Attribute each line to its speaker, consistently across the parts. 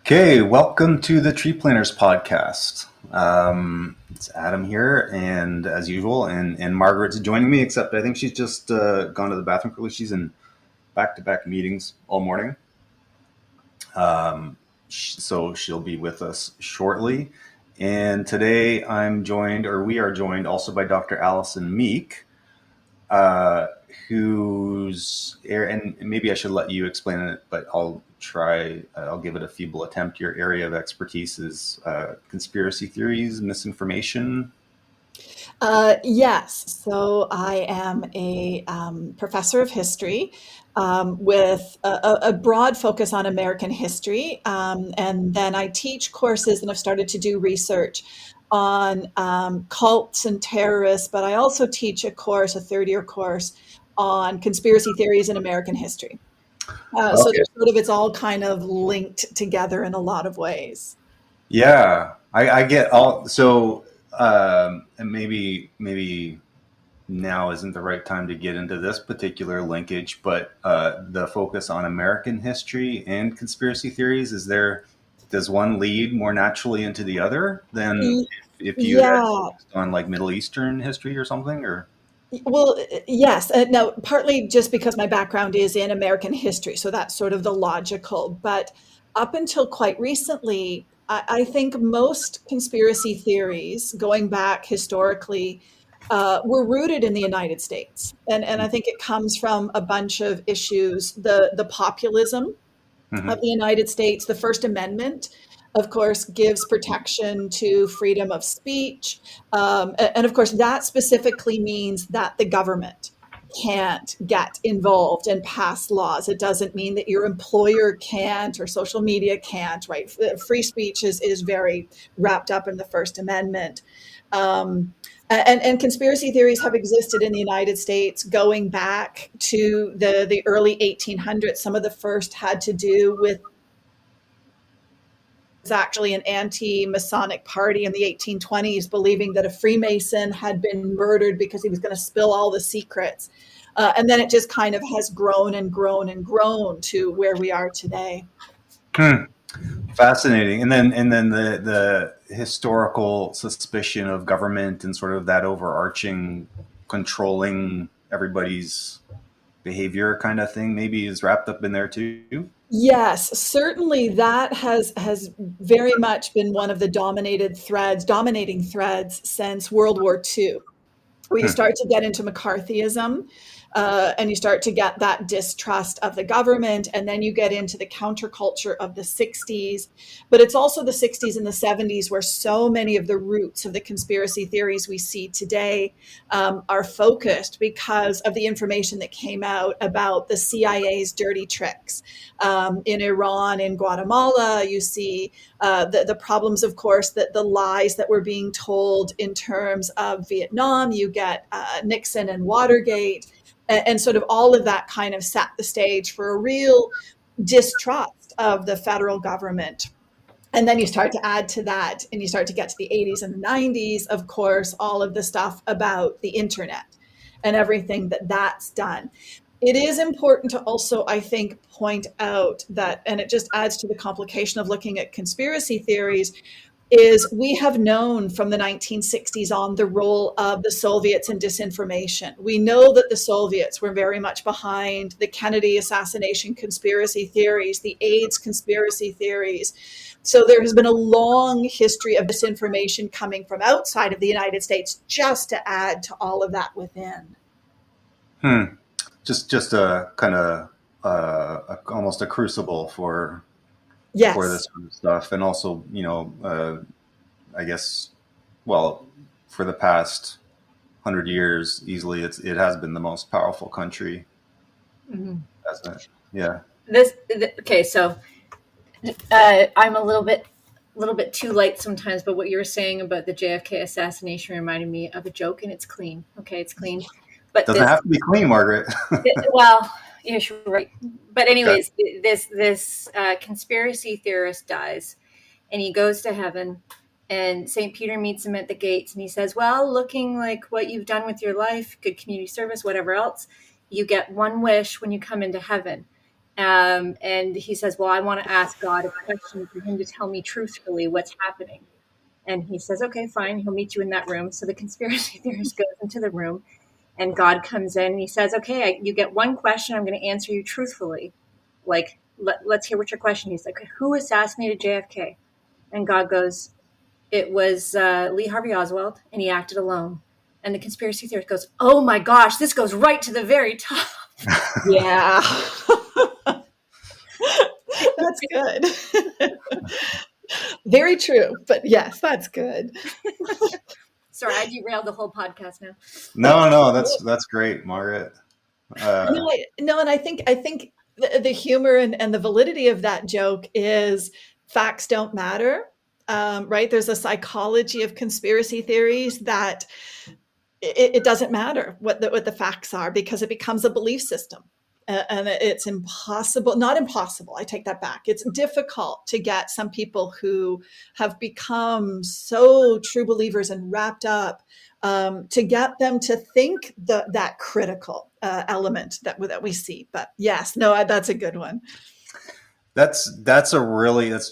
Speaker 1: Okay, welcome to the Tree Planters podcast. It's Adam here, and as usual, and Margaret's joining me, except I think she's just gone to the bathroom quickly. She's in back-to-back meetings all morning, so she'll be with us shortly. And today we are joined also by Dr. Alison Meek, uh, and maybe I should let you explain it, but I'll give it a feeble attempt. Your area of expertise is conspiracy theories, misinformation.
Speaker 2: Yes. So I am a professor of history with a broad focus on American history. And then I teach courses and I've started to do research on cults and terrorists, but I also teach a third-year course on conspiracy theories in American history. So
Speaker 1: Okay.
Speaker 2: there's sort of, it's all kind of linked together in a lot of ways.
Speaker 1: Yeah, I get all. So, and maybe now isn't the right time to get into this particular linkage, but the focus on American history and conspiracy theories, does one lead more naturally into the other than
Speaker 2: Y-
Speaker 1: if you had
Speaker 2: Yeah.
Speaker 1: focused on like Middle Eastern history or something? Or
Speaker 2: Well, yes. Now, partly just because my background is in American history, so that's sort of the logical. But up until quite recently, I think most conspiracy theories, going back historically, were rooted in the United States, and I think it comes from a bunch of issues. The populism of
Speaker 1: Mhm.
Speaker 2: the United States, the First Amendment, of course, gives protection to freedom of speech. And of course, that specifically means that the government can't get involved and pass laws. It doesn't mean that your employer can't or social media can't, right? Free speech is very wrapped up in the First Amendment. Um, and conspiracy theories have existed in the United States going back to the early 1800s. Some of the first had to do with was actually an anti-Masonic party in the 1820s, believing that a Freemason had been murdered because he was going to spill all the secrets. And then it just kind of has grown and grown and grown to where we are today.
Speaker 1: Hmm. Fascinating. And then the historical suspicion of government and sort of that overarching controlling everybody's behavior kind of thing maybe is wrapped up in there too.
Speaker 2: Yes, certainly that has very much been one of the dominating threads since World War II, where you
Speaker 1: Hmm.
Speaker 2: start to get into McCarthyism, and you start to get that distrust of the government, and then you get into the counterculture of the 60s. But it's also the 60s and the 70s where so many of the roots of the conspiracy theories we see today are focused because of the information that came out about the CIA's dirty tricks. In Iran, in Guatemala, you see the problems, of course, that the lies that were being told in terms of Vietnam. You get Nixon and Watergate, and sort of all of that kind of set the stage for a real distrust of the federal government. And then you start to add to that, and you start to get to the 80s and the 90s, of course, all of the stuff about the internet and everything that's done. It is important to also, I think, point out that, and it just adds to the complication of looking at conspiracy theories, is we have known from the 1960s on the role of the Soviets in disinformation. We know that the Soviets were very much behind the Kennedy assassination conspiracy theories, the AIDS conspiracy theories. So there has been a long history of disinformation coming from outside of the United States just to add to all of that within.
Speaker 1: Hmm. Just a kind of almost a crucible for
Speaker 2: Yes.
Speaker 1: this kind of stuff, and also I guess well for the past 100 years easily it has been the most powerful country,
Speaker 3: Mhm.
Speaker 1: hasn't it? Yeah.
Speaker 3: Okay, so I'm a little bit too light sometimes, but what you were saying about the JFK assassination reminded me of a joke, and it's clean. Okay, it's clean, but
Speaker 1: Doesn't have to be clean, Margaret.
Speaker 3: well, yeah, you're right. But
Speaker 1: Okay.
Speaker 3: anyways, this conspiracy theorist dies, and he goes to heaven, and Saint Peter meets him at the gates, and he says, "Well, looking like what you've done with your life, good community service, whatever else, you get one wish when you come into heaven." And he says, well, I want to ask God a question for him to tell me truthfully what's happening. And he says, okay, fine. He'll meet you in that room. So the conspiracy theorist goes into the room, and God comes in and he says, okay, you get one question. I'm going to answer you truthfully. Like, let's hear what your question is. Like, who assassinated JFK? And God goes, it was Lee Harvey Oswald, and he acted alone. And the conspiracy theorist goes, oh my gosh, this goes right to the very top.
Speaker 2: Yeah. That's good. Very true. But yes, that's good.
Speaker 3: Sorry, I derailed the whole podcast now.
Speaker 1: No, that's great, Margaret.
Speaker 2: No, and I think the humor and the validity of that joke is facts don't matter. Right? There's a psychology of conspiracy theories that it doesn't matter what the facts are, because it becomes a belief system. And it's impossible, not impossible, I take that back. It's difficult to get some people who have become so true believers and wrapped up, to get them to think that critical element that we see. But yes, no, that's a good one.
Speaker 1: That's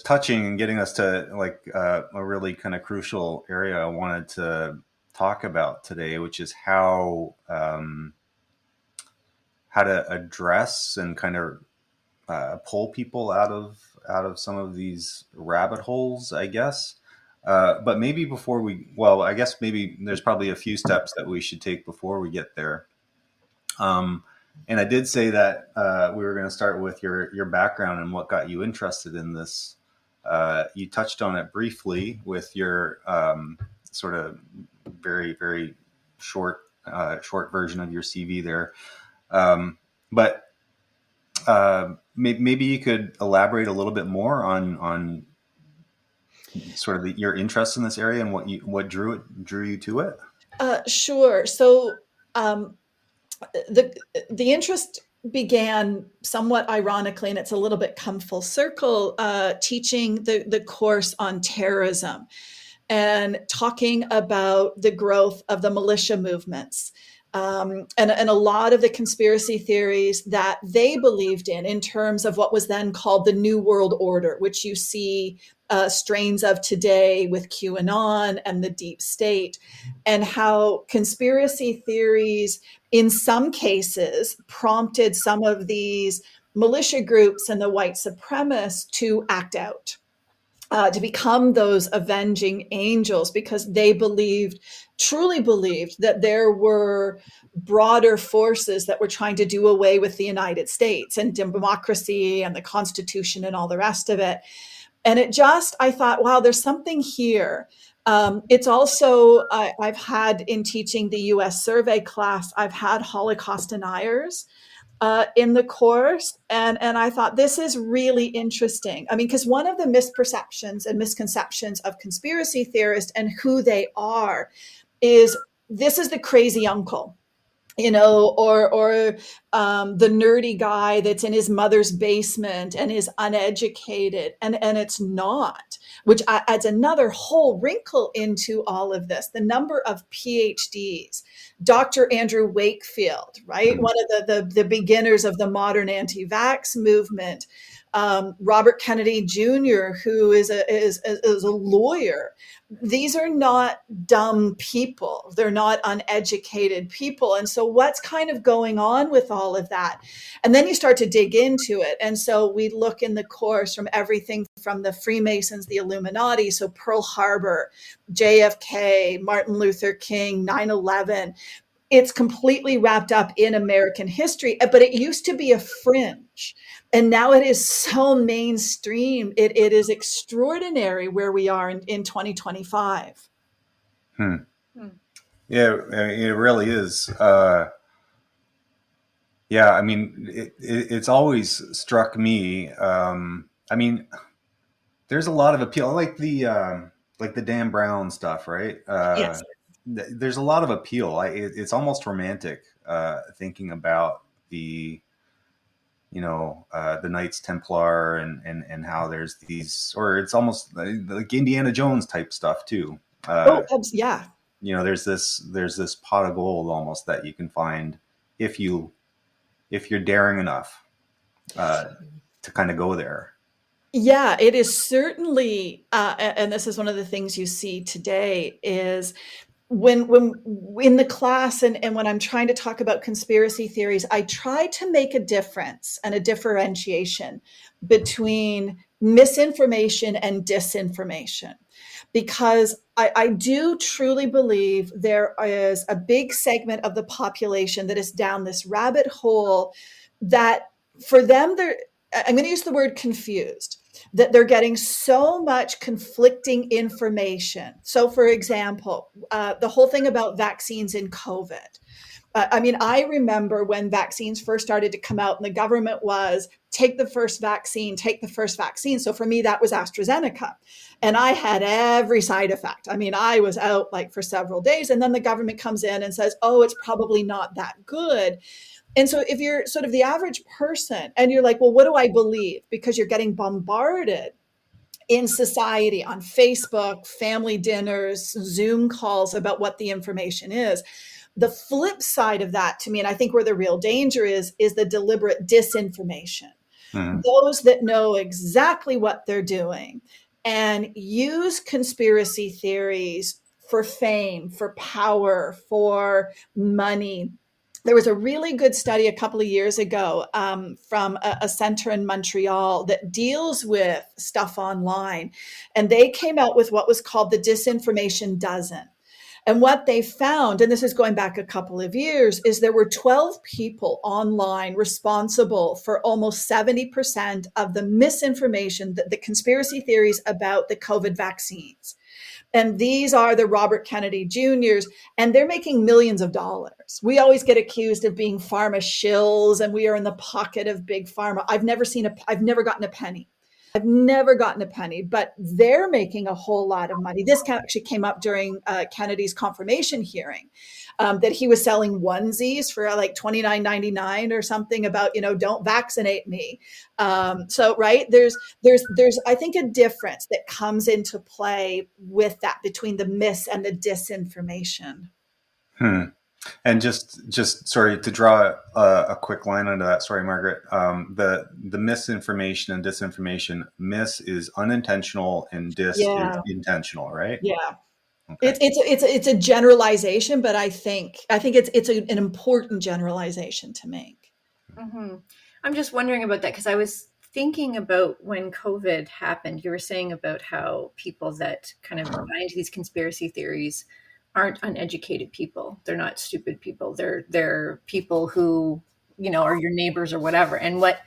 Speaker 1: touching and getting us to like a really kind of crucial area I wanted to talk about today, which is how to address and kind of pull people out of some of these rabbit holes, I guess. But maybe I guess maybe there's probably a few steps that we should take before we get there. And I did say that we were going to start with your background and what got you interested in this. You touched on it briefly with your sort of very, very short version of your CV there. But maybe you could elaborate a little bit more on sort of your interest in this area and what drew you to it.
Speaker 2: Sure. So the interest began somewhat ironically, and it's a little bit come full circle, teaching the course on terrorism and talking about the growth of the militia movements, and a lot of the conspiracy theories that they believed in terms of what was then called the New World Order, which you see strains of today with QAnon and the deep state, and how conspiracy theories in some cases prompted some of these militia groups and the white supremacists to act out, to become those avenging angels, because they truly believed that there were broader forces that were trying to do away with the United States and democracy and the Constitution and all the rest of it. And I thought, wow, there's something here. It's also, I've had in teaching the US survey class, I've had Holocaust deniers in the course. And I thought, this is really interesting. I mean, because one of the misperceptions and misconceptions of conspiracy theorists and who they are is this is the crazy uncle, or the nerdy guy that's in his mother's basement and is uneducated. And it's not, which adds another whole wrinkle into all of this. The number of PhDs, Dr. Andrew Wakefield, right? One of the beginners of the modern anti-vax movement. Robert Kennedy Jr., who is a lawyer. These are not dumb people. They're not uneducated people. And so what's kind of going on with all of that? And then you start to dig into it. And so we look in the course from everything from the Freemasons, the Illuminati, so Pearl Harbor, JFK, Martin Luther King, 9/11. It's completely wrapped up in American history, but it used to be a fringe. And now it is so mainstream. It is extraordinary where we are in 2025.
Speaker 1: Yeah, it really is. Yeah, I mean, it's always struck me. I mean, there's a lot of appeal, like the Dan Brown stuff, right?
Speaker 2: Yes.
Speaker 1: There's a lot of appeal. It's almost romantic thinking about the Knights Templar and how there's these, or it's almost like Indiana Jones type stuff too.
Speaker 2: Yeah.
Speaker 1: There's this pot of gold almost that you can find if you're daring enough. to kind of go there.
Speaker 2: Yeah, it is certainly, and this is one of the things you see today is when in the class and when I'm trying to talk about conspiracy theories, I try to make a difference and a differentiation between misinformation and disinformation, because I do truly believe there is a big segment of the population that is down this rabbit hole that for them, I'm going to use the word confused, that they're getting so much conflicting information. So, for example, the whole thing about vaccines in COVID. I mean, I remember when vaccines first started to come out, and the government was take the first vaccine, take the first vaccine. So for me, that was AstraZeneca. And I had every side effect. I mean, I was out like for several days. And then the government comes in and says, oh, it's probably not that good. And so if you're sort of the average person and you're like, well, what do I believe? Because you're getting bombarded in society on Facebook, family dinners, Zoom calls about what the information is. The flip side of that to me, and I think where the real danger is the deliberate disinformation.
Speaker 1: Mm-hmm.
Speaker 2: Those that know exactly what they're doing and use conspiracy theories for fame, for power, for money. There was a really good study a couple of years ago from a center in Montreal that deals with stuff online. And they came out with what was called the Disinformation Dozen. And what they found, and this is going back a couple of years, is there were 12 people online responsible for almost 70% of the misinformation, the conspiracy theories about the COVID vaccines. And these are the Robert Kennedy Juniors, and they're making millions of dollars. We always get accused of being pharma shills, and we are in the pocket of big pharma. I've never gotten a penny. I've never gotten a penny, but they're making a whole lot of money. This actually came up during Kennedy's confirmation hearing, that he was selling onesies for like $29.99 or something about, don't vaccinate me. So, right, there's I think a difference that comes into play with that between the mis and the disinformation.
Speaker 1: And just sorry to draw a quick line under that. Sorry, Margaret. The misinformation and disinformation. Mis is unintentional, and dis is
Speaker 2: Yeah,
Speaker 1: intentional, right?
Speaker 2: yeah.
Speaker 1: Okay.
Speaker 2: It's a generalization, but I think it's an important generalization to make.
Speaker 3: Mm-hmm. I'm just wondering about that because I was thinking about when COVID happened. You were saying about how people that kind of buy into these conspiracy theories aren't uneducated people. They're not stupid people. They're people who, are your neighbors or whatever. And what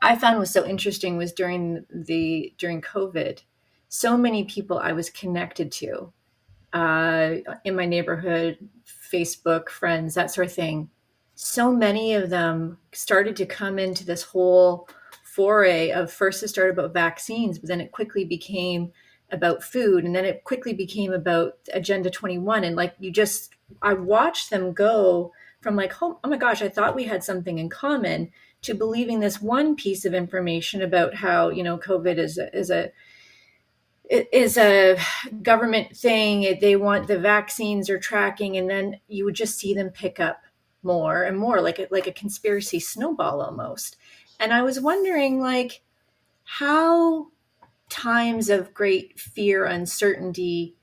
Speaker 3: I found was so interesting was during COVID, so many people I was connected to in my neighborhood, Facebook, friends, that sort of thing. So many of them started to come into this whole foray of first it started about vaccines, but then it quickly became about food. And then it quickly became about Agenda 21. And I watched them go from like, oh my gosh, I thought we had something in common to believing this one piece of information about how, COVID is a government thing. They want the vaccines or tracking, and then you would just see them pick up more and more, like a conspiracy snowball almost. And I was wondering, like, how times of great fear, uncertainty,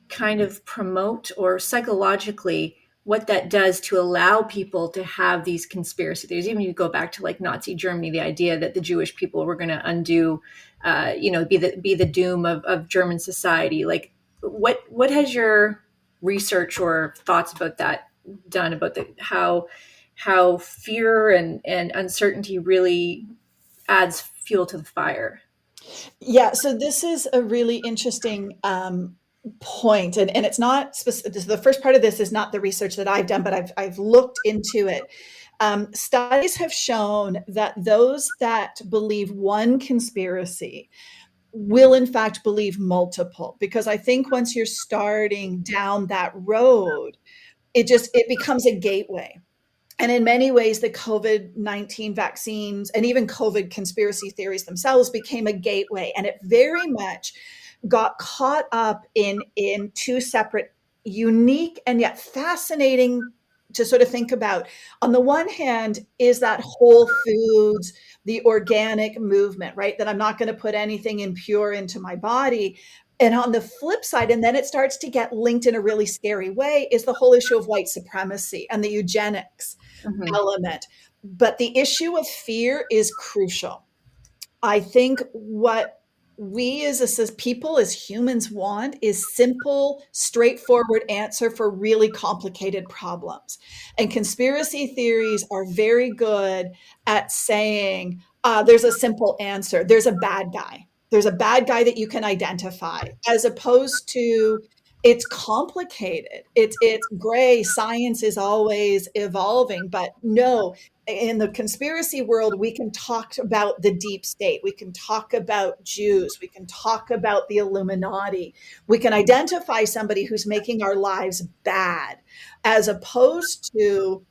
Speaker 3: kind of promote or psychologically what that does to allow people to have these conspiracy theories. Even you go back to like Nazi Germany, the idea that the Jewish people were going to undo, be the doom of German society. Like, what has your research or thoughts about that done about how fear and uncertainty really adds fuel to the fire?
Speaker 2: Yeah, so this is a really interesting point, and it's not specific. The first part of this is not the research that I've done, but I've looked into it. Studies have shown that those that believe one conspiracy will in fact believe multiple, because I think once you're starting down that road, it becomes a gateway. And in many ways, the COVID-19 vaccines and even COVID conspiracy theories themselves became a gateway. And it very much got caught up in two separate, unique, and yet fascinating to sort of think about. On the one hand, is that Whole Foods, the organic movement, right? That I'm not going to put anything impure into my body. And on the flip side, and then it starts to get linked in a really scary way, is the whole issue of white supremacy and the eugenics
Speaker 3: Mm-hmm.
Speaker 2: element. But the issue of fear is crucial. I think what we as people, as humans, want is simple, straightforward answer for really complicated problems. And conspiracy theories are very good at saying, there's a simple answer. There's a bad guy. There's a bad guy that you can identify, as opposed to it's complicated. It's gray. Science is always evolving, but no, in the conspiracy world, we can talk about the deep state. We can talk about Jews. We can talk about the Illuminati. We can identify somebody who's making our lives bad, as opposed to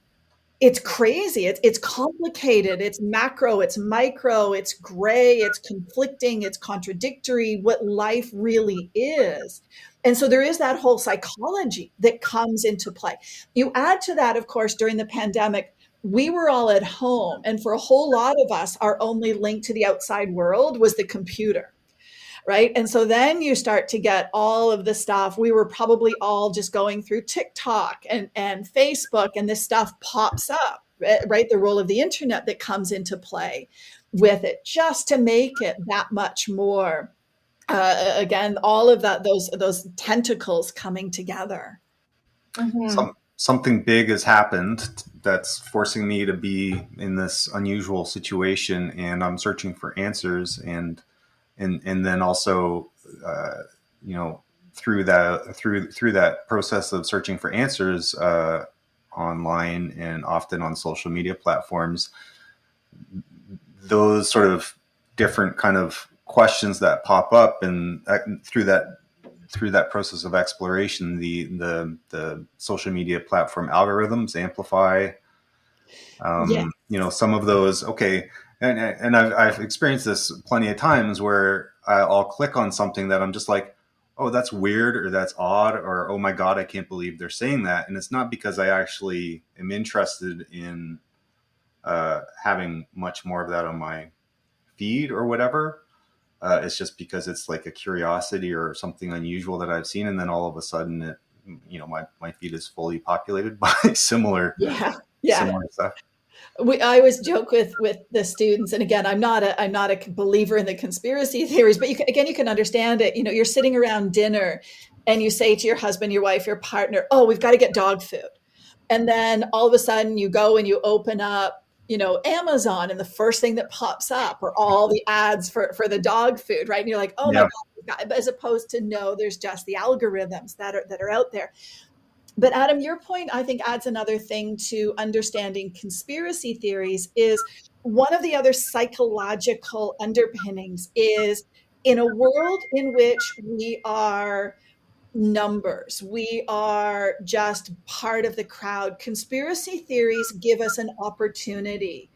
Speaker 2: it's crazy. It's complicated. It's macro. It's micro. It's gray. It's conflicting. It's contradictory. What life really is. And so there is that whole psychology that comes into play. You add to that, of course, during the pandemic, we were all at home. And for a whole lot of us, our only link to the outside world was the computer. Right. And so then you start to get all of the stuff. We were probably all just going through TikTok and Facebook, and this stuff pops up, right? The role of the internet that comes into play with it, just to make it that much more, again, all of that, those tentacles coming together.
Speaker 3: Mm-hmm.
Speaker 1: Something big has happened that's forcing me to be in this unusual situation, and I'm searching for answers. And then also, through that process of searching for answers online and often on social media platforms, those sort of different kind of questions that pop up, and through that process of exploration, the social media platform algorithms amplify,
Speaker 2: Yeah.
Speaker 1: some of those. Okay. And I've experienced this plenty of times where I'll click on something that I'm just like, oh, that's weird, or that's odd, or oh my God, I can't believe they're saying that. And it's not because I actually am interested in having much more of that on my feed or whatever. It's just because it's like a curiosity or something unusual that I've seen. And then all of a sudden, my feed is fully populated by similar
Speaker 2: Yeah. Yeah.
Speaker 1: stuff.
Speaker 2: I always joke with the students, and again, I'm not a believer in the conspiracy theories, but you can understand it. You're sitting around dinner, and you say to your husband, your wife, your partner, "Oh, we've got to get dog food," and then all of a sudden you go and you open up, Amazon, and the first thing that pops up are all the ads for the dog food, right? And you're like, "Oh my
Speaker 1: Yeah.
Speaker 2: God," as opposed to no, there's just the algorithms that are out there. But Adam, your point, I think, adds another thing to understanding conspiracy theories. Is one of the other psychological underpinnings is, in a world in which we are numbers, we are just part of the crowd, conspiracy theories give us an opportunity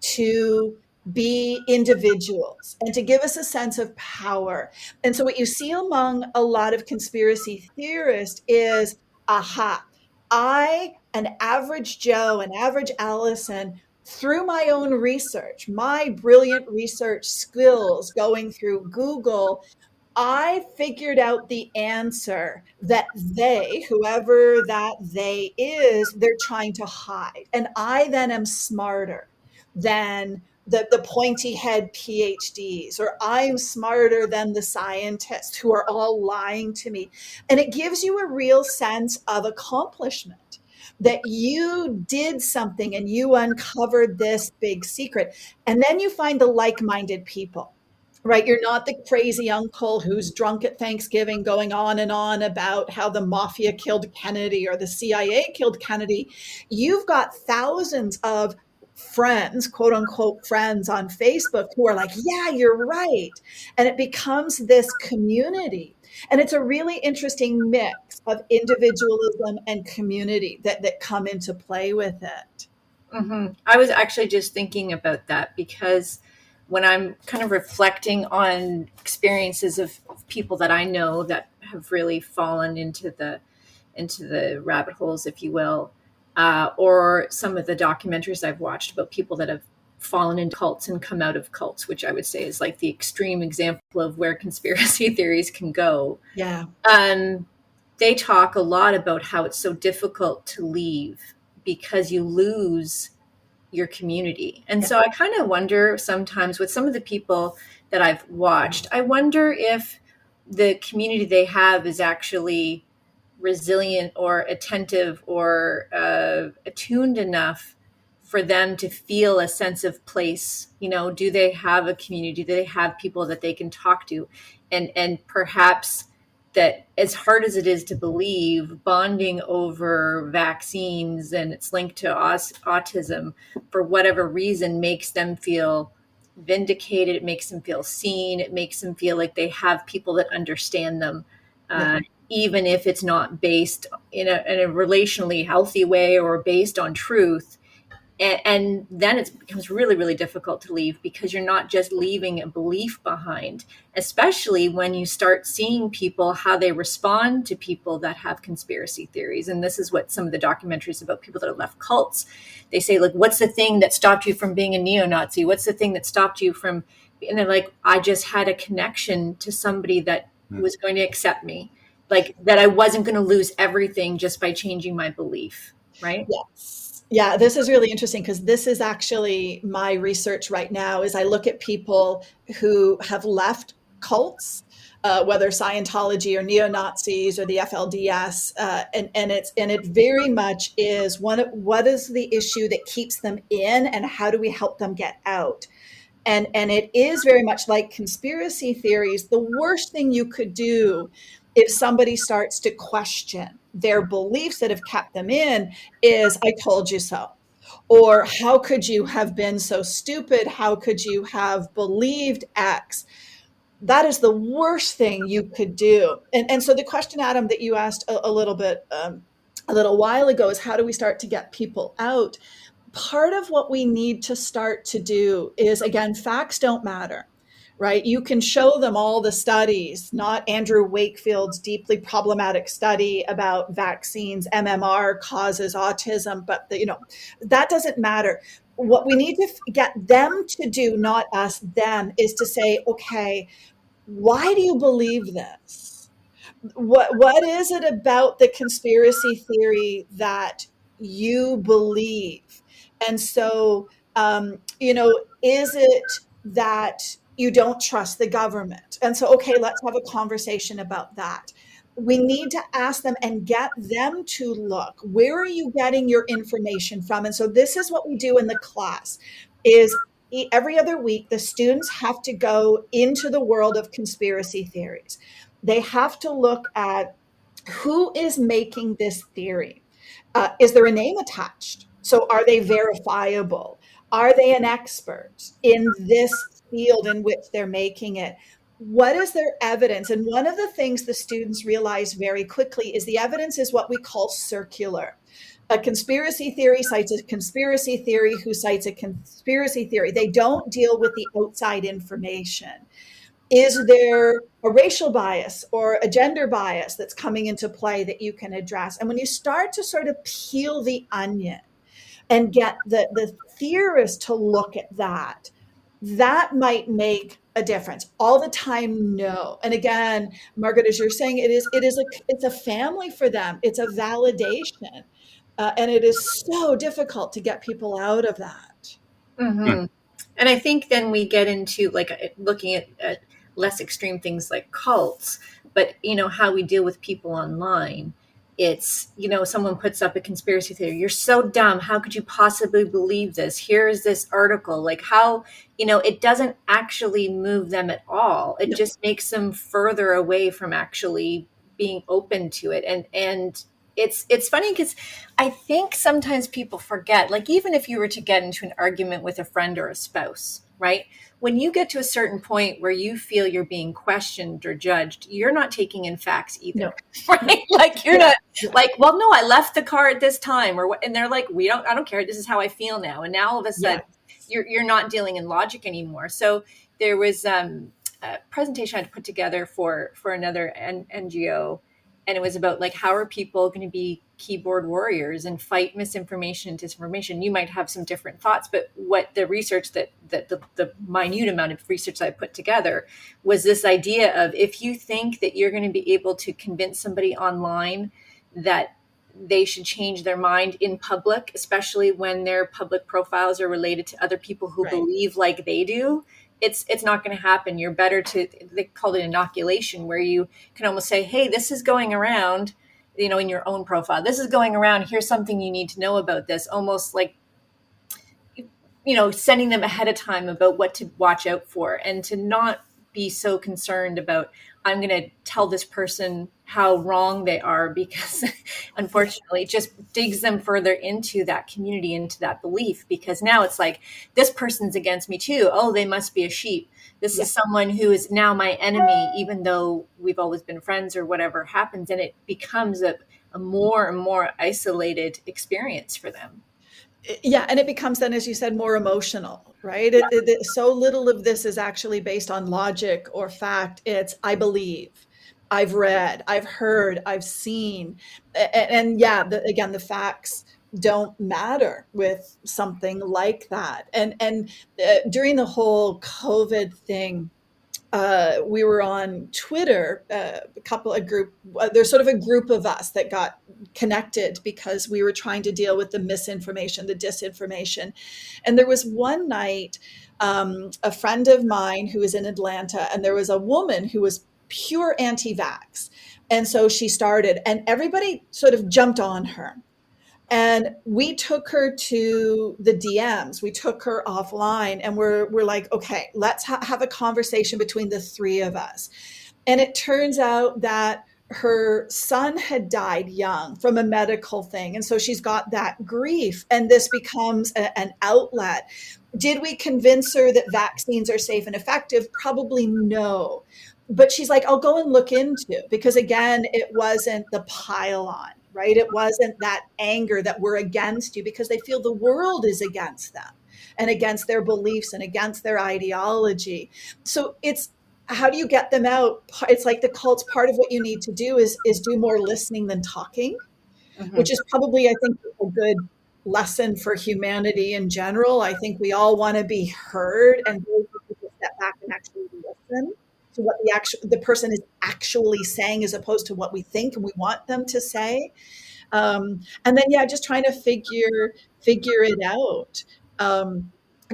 Speaker 2: to be individuals and to give us a sense of power. And so what you see among a lot of conspiracy theorists is, aha, I, an average Joe, an average Allison, through my own research, my brilliant research skills going through Google, I figured out the answer that they, whoever that they is, they're trying to hide. And I then am smarter than the pointy head PhDs, or I'm smarter than the scientists who are all lying to me. And it gives you a real sense of accomplishment, that you did something and you uncovered this big secret. And then you find the like-minded people. Right. You're not the crazy uncle who's drunk at Thanksgiving going on about how the mafia killed Kennedy or the CIA killed Kennedy. You've got thousands of friends, quote unquote friends on Facebook, who are like, yeah, you're right. And it becomes this community. And it's a really interesting mix of individualism and community that come into play with it.
Speaker 3: Mm-hmm. I was actually just thinking about that, because when I'm kind of reflecting on experiences of people that I know that have really fallen into the rabbit holes, if you will, or some of the documentaries I've watched about people that have fallen into cults and come out of cults, which I would say is like the extreme example of where conspiracy theories can go.
Speaker 2: Yeah.
Speaker 3: They talk a lot about how it's so difficult to leave because you lose your community. And
Speaker 2: Yeah.
Speaker 3: so I kind of wonder sometimes with some of the people that I've watched, I wonder if the community they have is actually resilient or attentive or attuned enough for them to feel a sense of place. You know, do they have a community? Do they have people that they can talk to? And perhaps that, as hard as it is to believe, bonding over vaccines and it's linked to autism for whatever reason makes them feel vindicated. It makes them feel seen. It makes them feel like they have people that understand them.
Speaker 2: Yeah.
Speaker 3: Even if it's not based in a relationally healthy way or based on truth. And then it becomes really, really difficult to leave because you're not just leaving a belief behind, especially when you start seeing people, how they respond to people that have conspiracy theories. And this is what some of the documentaries about people that have left cults, they say, like, what's the thing that stopped you from being a neo-Nazi? What's the thing that stopped you from, and they're like, I just had a connection to somebody that was going to accept me, like that I wasn't going to lose everything just by changing my belief, right?
Speaker 2: Yes. Yeah, this is really interesting because this is actually my research right now is I look at people who have left cults, whether Scientology or neo-Nazis or the FLDS, and it very much is what is the issue that keeps them in and how do we help them get out? And it is very much like conspiracy theories. The worst thing you could do if somebody starts to question their beliefs that have kept them in is, I told you so. Or how could you have been so stupid? How could you have believed X? That is the worst thing you could do. And so the question, Adam, that you asked a little bit, a little while ago is how do we start to get people out? Part of what we need to start to do is, again, facts don't matter, right? You can show them all the studies, not Andrew Wakefield's deeply problematic study about vaccines, MMR causes autism, but that doesn't matter. What we need to get them to do, not us, them, is to say, okay, why do you believe this? What is it about the conspiracy theory that you believe? And so, is it that you don't trust the government? And so, okay, let's have a conversation about that. We need to ask them and get them to look, where are you getting your information from? And so this is what we do in the class is every other week, the students have to go into the world of conspiracy theories. They have to look at who is making this theory. Is there a name attached? So are they verifiable? Are they an expert in this field in which they're making it? What is their evidence? And one of the things the students realize very quickly is the evidence is what we call circular. A conspiracy theory cites a conspiracy theory who cites a conspiracy theory. They don't deal with the outside information. Is there a racial bias or a gender bias that's coming into play that you can address? And when you start to sort of peel the onion and get the theorists to look at that, that might make a difference. All the time, no. And again, Margaret, as you're saying, it's a family for them. It's a validation. And it is so difficult to get people out of that.
Speaker 3: Mm-hmm. And I think then we get into like looking at less extreme things like cults, but how we deal with people online. It's, someone puts up a conspiracy theory. You're so dumb. How could you possibly believe this? Here's this article. Like how, it doesn't actually move them at all. It just makes them further away from actually being open to it. And it's funny because I think sometimes people forget, like even if you were to get into an argument with a friend or a spouse, right? When you get to a certain point where you feel you're being questioned or judged, you're not taking in facts either, right? Like you're not like, well, no, I left the car at this time or what, and they're like, I don't care. This is how I feel now. And now all of a sudden you're not dealing in logic anymore. So there was a presentation I had to put together for another NGO. And it was about like, how are people going to be keyboard warriors and fight misinformation and disinformation? You might have some different thoughts, but what the research that the minute amount of research that I put together was this idea of, if you think that you're going to be able to convince somebody online that they should change their mind in public, especially when their public profiles are related to other people who
Speaker 2: Right.
Speaker 3: believe like they do, it's not going to happen. You're better to, they called it inoculation, where you can almost say, hey, this is going around, you know, in your own profile, this is going around, here's something you need to know about this, almost like, you know, sending them ahead of time about what to watch out for, and to not be so concerned about, I'm going to tell this person how wrong they are, because unfortunately it just digs them further into that community, into that belief, because now it's like, this person's against me too. Oh, they must be a sheep. This is someone who is now my enemy, even though we've always been friends or whatever happens. And it becomes a more and more isolated experience for them.
Speaker 2: Yeah, and it becomes then, as you said, more emotional, right? So little of this is actually based on logic or fact. It's, I believe, I've read, I've heard, I've seen. And yeah, again, the facts don't matter with something like that. And during the whole COVID thing, we were on Twitter, there's sort of a group of us that got connected because we were trying to deal with the misinformation, the disinformation. And there was one night, a friend of mine who was in Atlanta, and there was a woman who was pure anti-vax. And so she started, and everybody sort of jumped on her. And we took her to the DMs. We took her offline, and we're like, okay, let's have a conversation between the three of us. And it turns out that her son had died young from a medical thing. And so she's got that grief, and this becomes an outlet. Did we convince her that vaccines are safe and effective? Probably no. But she's like, I'll go and look into it, because again, it wasn't the pile on, right? It wasn't that anger that we're against you, because they feel the world is against them and against their beliefs and against their ideology. So it's, how do you get them out? It's like the cults. Part of what you need to do is do more listening than talking, which is probably, I think, a good lesson for humanity in general. I think we all want to be heard, and those people step back and actually listen to what the person is actually saying, as opposed to what we think and we want them to say. And then, yeah, just trying to figure it out.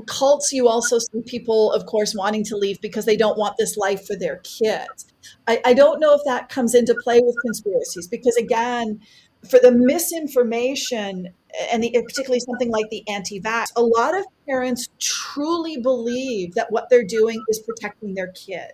Speaker 2: Cults, you also see people, of course, wanting to leave because they don't want this life for their kids. I don't know if that comes into play with conspiracies, because again, for the misinformation, and particularly something like the anti-vax, a lot of parents truly believe that what they're doing is protecting their kid.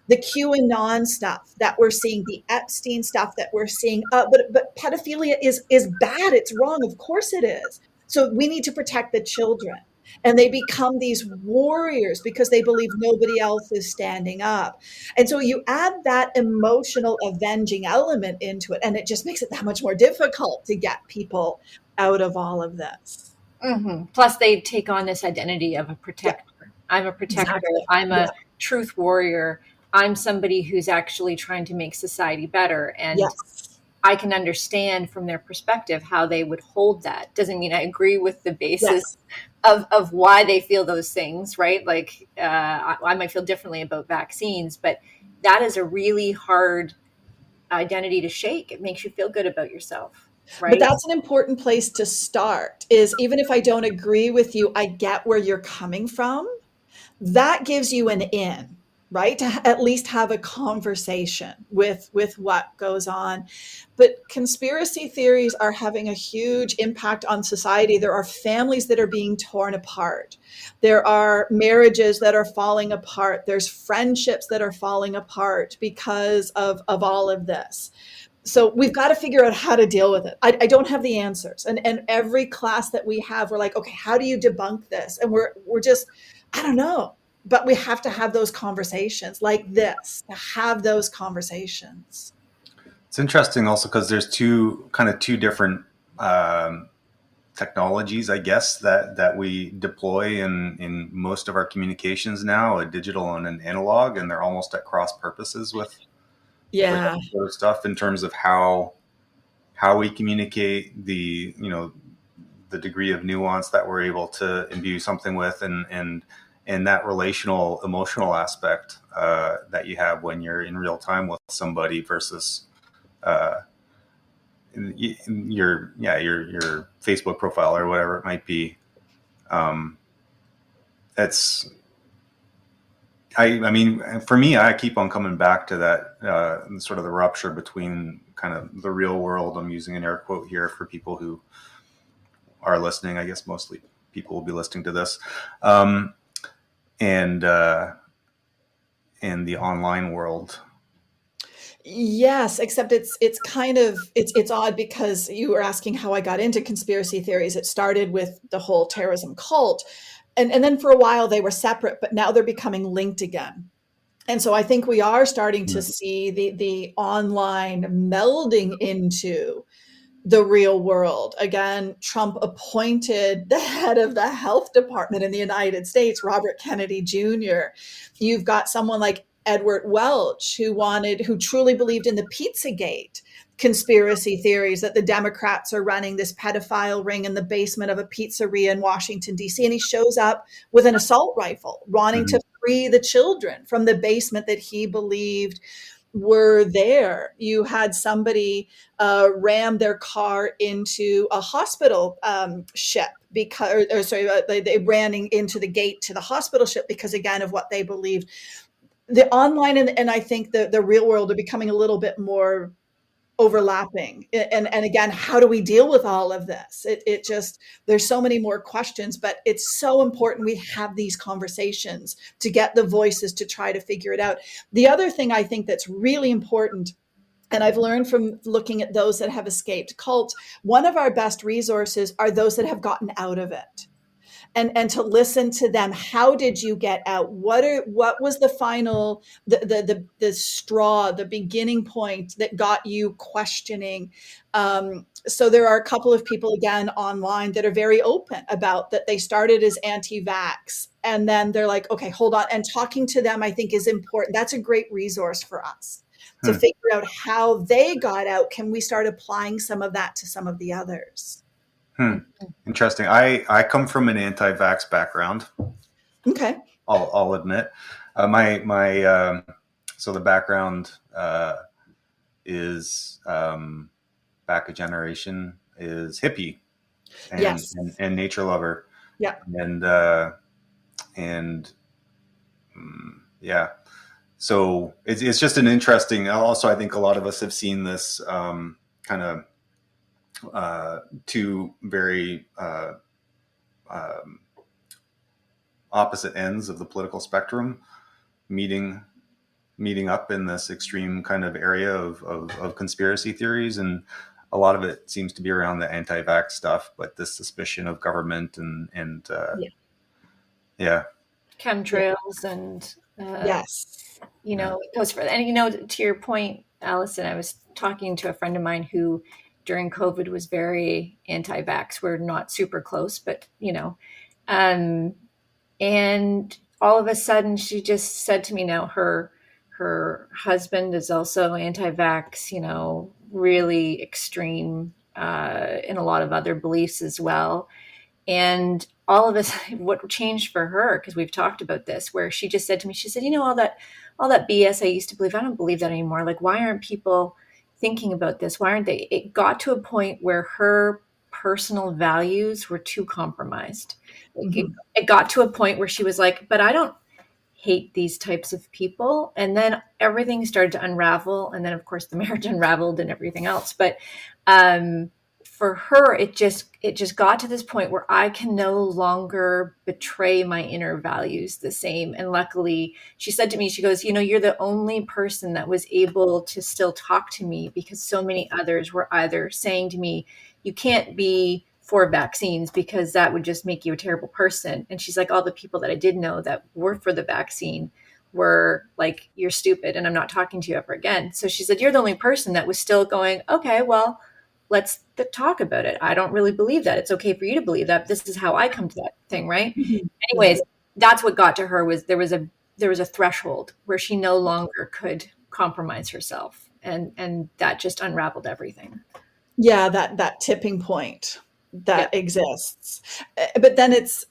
Speaker 2: The QAnon stuff that we're seeing, the Epstein stuff that we're seeing, but pedophilia is bad. It's wrong. Of course it is. So we need to protect the children. And they become these warriors because they believe nobody else is standing up. And so you add that emotional avenging element into it, and it just makes it that much more difficult to get people out of all of this.
Speaker 3: Mm-hmm. Plus, they take on this identity of a protector. Yeah. I'm a protector. Exactly. I'm a truth warrior. I'm somebody who's actually trying to make society better. And I can understand from their perspective how they would hold that. Doesn't mean I agree with the basis of why they feel those things, right? Like I might feel differently about vaccines, but that is a really hard identity to shake. It makes you feel good about yourself, right?
Speaker 2: But that's an important place to start, is even if I don't agree with you, I get where you're coming from. That gives you an in, right? To at least have a conversation with what goes on. But conspiracy theories are having a huge impact on society. There are families that are being torn apart. There are marriages that are falling apart. There's friendships that are falling apart because of all of this. So we've got to figure out how to deal with it. I don't have the answers. And every class that we have, we're like, okay, how do you debunk this? And we're just, I don't know. But we have to have those conversations like this, to have those conversations.
Speaker 1: It's interesting also because there's two different technologies, I guess, that we deploy in most of our communications now, a digital and an analog, and they're almost at cross purposes with for
Speaker 2: Yeah.
Speaker 1: that sort of stuff in terms of how we communicate, the the degree of nuance that we're able to imbue something with, and that relational emotional aspect that you have when you're in real time with somebody versus uh, your Facebook profile or whatever it might be. That's I mean, for me, I keep on coming back to that sort of the rupture between kind of the real world. I'm using an air quote here for people who are listening. I guess mostly people will be listening to this, um, and the online world.
Speaker 2: Yes, except it's kind of it's odd because you were asking how I got into conspiracy theories. It started with the whole terrorism cult, and then for a while they were separate, but now they're becoming linked again. And so I think we are starting to see the online melding into the real world. Again, Trump appointed the head of the health department in the United States, Robert Kennedy Jr. You've got someone like Edward Welch who truly believed in the Pizzagate conspiracy theories that the Democrats are running this pedophile ring in the basement of a pizzeria in Washington, D.C. And he shows up with an assault rifle, wanting
Speaker 1: Mm-hmm.
Speaker 2: to free the children from the basement that he believed were there. You had somebody ram their car into a hospital ship because, or sorry, they ran into the gate to the hospital ship because, again, of what they believed. The online and I think the real world are becoming a little bit more overlapping. And again, how do we deal with all of this? It just, there's so many more questions, but it's so important we have these conversations to get the voices to try to figure it out. The other thing I think that's really important, and I've learned from looking at those that have escaped cults, one of our best resources are those that have gotten out of it. And to listen to them. How did you get out? What was the final, the straw, the beginning point that got you questioning? So there are a couple of people again online that are very open about that. They started as anti-vax and then they're like, okay, hold on. And talking to them, I think, is important. That's a great resource for us to
Speaker 1: Hmm.
Speaker 2: figure out how they got out. Can we start applying some of that to some of the others?
Speaker 1: Hmm. Interesting. I come from an anti-vax background.
Speaker 2: Okay.
Speaker 1: I'll admit. My so the background is back a generation is hippie and
Speaker 2: Yes.
Speaker 1: and nature lover
Speaker 2: Yeah.
Speaker 1: and and yeah. So it's just an interesting. Also, I think a lot of us have seen this kind of two very um, opposite ends of the political spectrum meeting up in this extreme kind of area of conspiracy theories, and a lot of it seems to be around the anti-vax stuff, but this suspicion of government and
Speaker 2: Yeah.
Speaker 1: yeah.
Speaker 3: Chemtrails and
Speaker 2: Yes.
Speaker 3: it goes further. And to your point, Allison, I was talking to a friend of mine who during COVID was very anti-vax. We're not super close, but um, and all of a sudden she just said to me, now her husband is also anti-vax, really extreme in a lot of other beliefs as well. And all of us, what changed for her, because we've talked about this, where she just said to me, she said, all that BS I used to believe, I don't believe that anymore. Like, why aren't people thinking about this? Why aren't they? It got to a point where her personal values were too compromised. Like
Speaker 2: Mhm.
Speaker 3: it got to a point where she was like, but I don't hate these types of people. And then everything started to unravel. And then, of course, the marriage unraveled and everything else. But um, for her, it just got to this point where I can no longer betray my inner values the same. And luckily, she said to me, she goes, you're the only person that was able to still talk to me, because so many others were either saying to me, you can't be for vaccines because that would just make you a terrible person. And she's like, all the people that I did know that were for the vaccine were like, you're stupid and I'm not talking to you ever again. So she said, you're the only person that was still going, okay, well, let's talk about it. I don't really believe that. It's okay for you to believe that. This is how I come to that thing, right?
Speaker 2: Mhm. Yeah.
Speaker 3: Anyways, that's what got to her, was there was a threshold where she no longer could compromise herself. and that just unraveled everything.
Speaker 2: Yeah, that tipping point
Speaker 3: Yeah.
Speaker 2: that exists. But then it's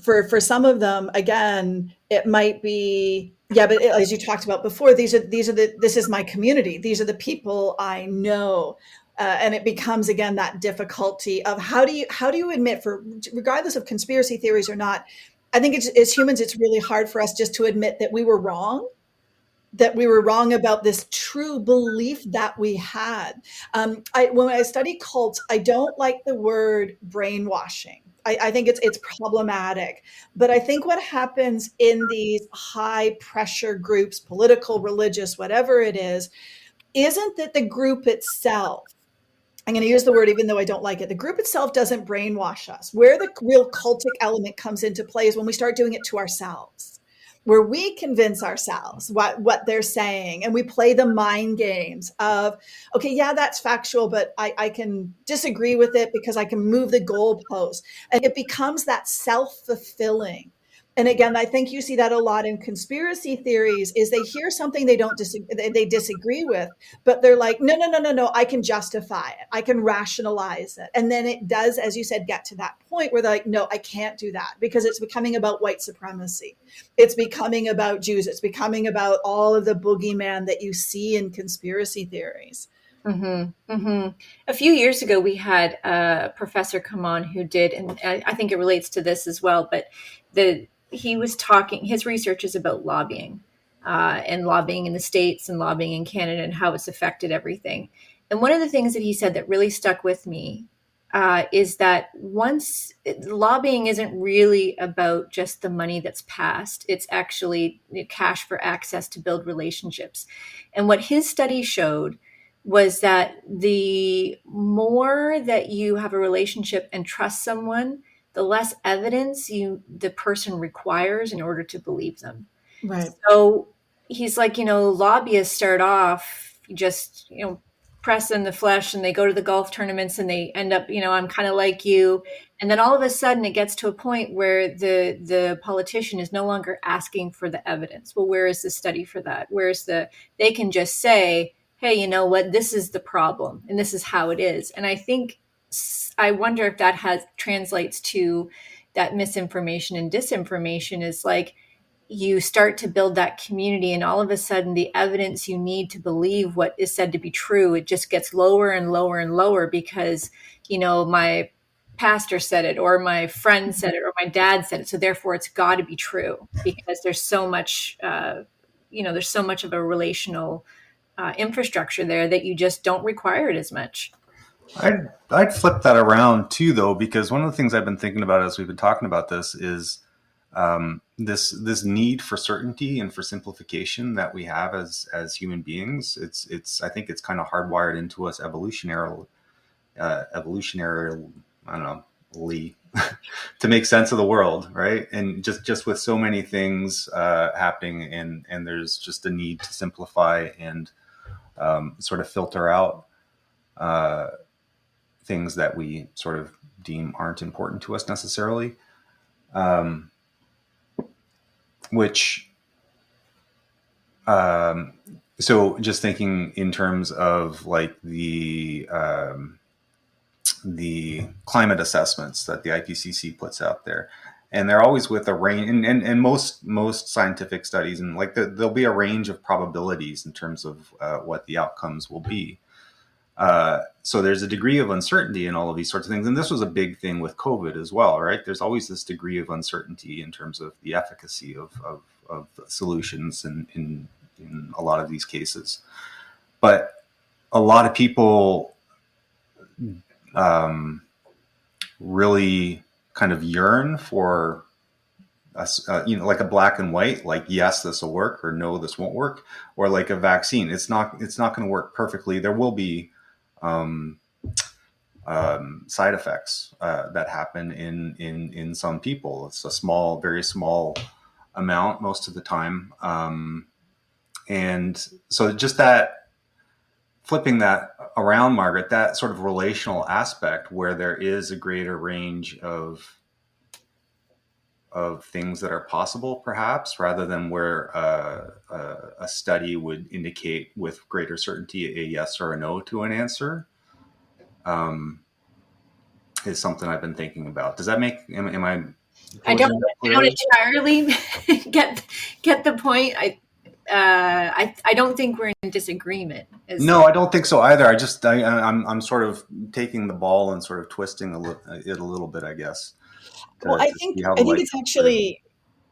Speaker 2: for some of them, again, it might be, yeah, but as you talked about before, this is my community. These are the people I know. And it becomes again that difficulty of how do you admit, for regardless of conspiracy theories or not, I think as humans, it's really hard for us just to admit that we were wrong about this true belief that we had. When I study cults, I don't like the word brainwashing. I think it's problematic. But I think what happens in these high pressure groups, political, religious, whatever it is, isn't that the group itself, I'm going to use the word even though I don't like it. The group itself doesn't brainwash us. Where the real cultic element comes into play is when we start doing it to ourselves, where we convince ourselves what they're saying, and we play the mind games of, okay, yeah, that's factual, but I can disagree with it because I can move the goalpost. And it becomes that self-fulfilling. And again, I think you see that a lot in conspiracy theories is they hear something they disagree with, but they're like, no, no, no, no, no, I can justify it. I can rationalize it. And then it does, as you said, get to that point where they're like, no, I can't do that because it's becoming about white supremacy. It's becoming about Jews. It's becoming about all of the boogeyman that you see in conspiracy theories.
Speaker 3: Mm-hmm, mm-hmm. A few years ago, we had a professor come on who did, and I think it relates to this as well, but he was talking, his research is about lobbying, and lobbying in the States and lobbying in Canada and how it's affected everything. And one of the things that he said that really stuck with me is that once lobbying isn't really about just the money that's passed, it's actually cash for access to build relationships. And what his study showed was that the more that you have a relationship and trust someone, the less evidence the person requires in order to believe them.
Speaker 2: Right.
Speaker 3: So he's like, lobbyists start off just, press in the flesh, and they go to the golf tournaments and they end up, I'm kind of like you. And then all of a sudden it gets to a point where the politician is no longer asking for the evidence. Well, where is the study for that? They can just say, hey, you know what, this is the problem and this is how it is. And I wonder if that translates to that misinformation and disinformation is like, you start to build that community, and all of a sudden the evidence you need to believe what is said to be true, it just gets lower and lower and lower because, my pastor said it, or my friend said it, or my dad said it. So therefore it's got to be true because there's so much, there's so much of a relational infrastructure there that you just don't require it as much.
Speaker 1: I'd flip that around too, though, because one of the things I've been thinking about as we've been talking about this is this need for certainty and for simplification that we have as human beings. I think it's kind of hardwired into us evolutionarily. I don't know, to make sense of the world, right? And just with so many things happening, and there's just a need to simplify and sort of filter out things that we sort of deem aren't important to us necessarily. Which, so just thinking in terms of like the climate assessments that the IPCC puts out there, and they're always with a range, and most scientific studies, and like there'll be a range of probabilities in terms of what the outcomes will be. So there's a degree of uncertainty in all of these sorts of things. And this was a big thing with COVID as well, right? There's always this degree of uncertainty in terms of the efficacy of solutions in a lot of these cases. But a lot of people really kind of yearn for like a black and white, like, yes, this will work, or no, this won't work, or like a vaccine. It's not going to work perfectly. There will be side effects that happen in some people. It's a very small amount most of the time, and so just that, flipping that around, Margaret, that sort of relational aspect where there is a greater range of of things that are possible, perhaps, rather than where a study would indicate with greater certainty a yes or a no to an answer, is something I've been thinking about. Does that make, am I
Speaker 3: I don't,
Speaker 1: posing that
Speaker 3: I don't
Speaker 1: clearly?
Speaker 3: entirely get the point. I don't think we're in disagreement.
Speaker 1: No, I don't think so either. I'm sort of taking the ball and sort of twisting it a little bit, I guess,
Speaker 2: Well,
Speaker 1: to see how
Speaker 2: I
Speaker 1: the
Speaker 2: think
Speaker 1: light
Speaker 2: it's
Speaker 1: comes through.
Speaker 2: actually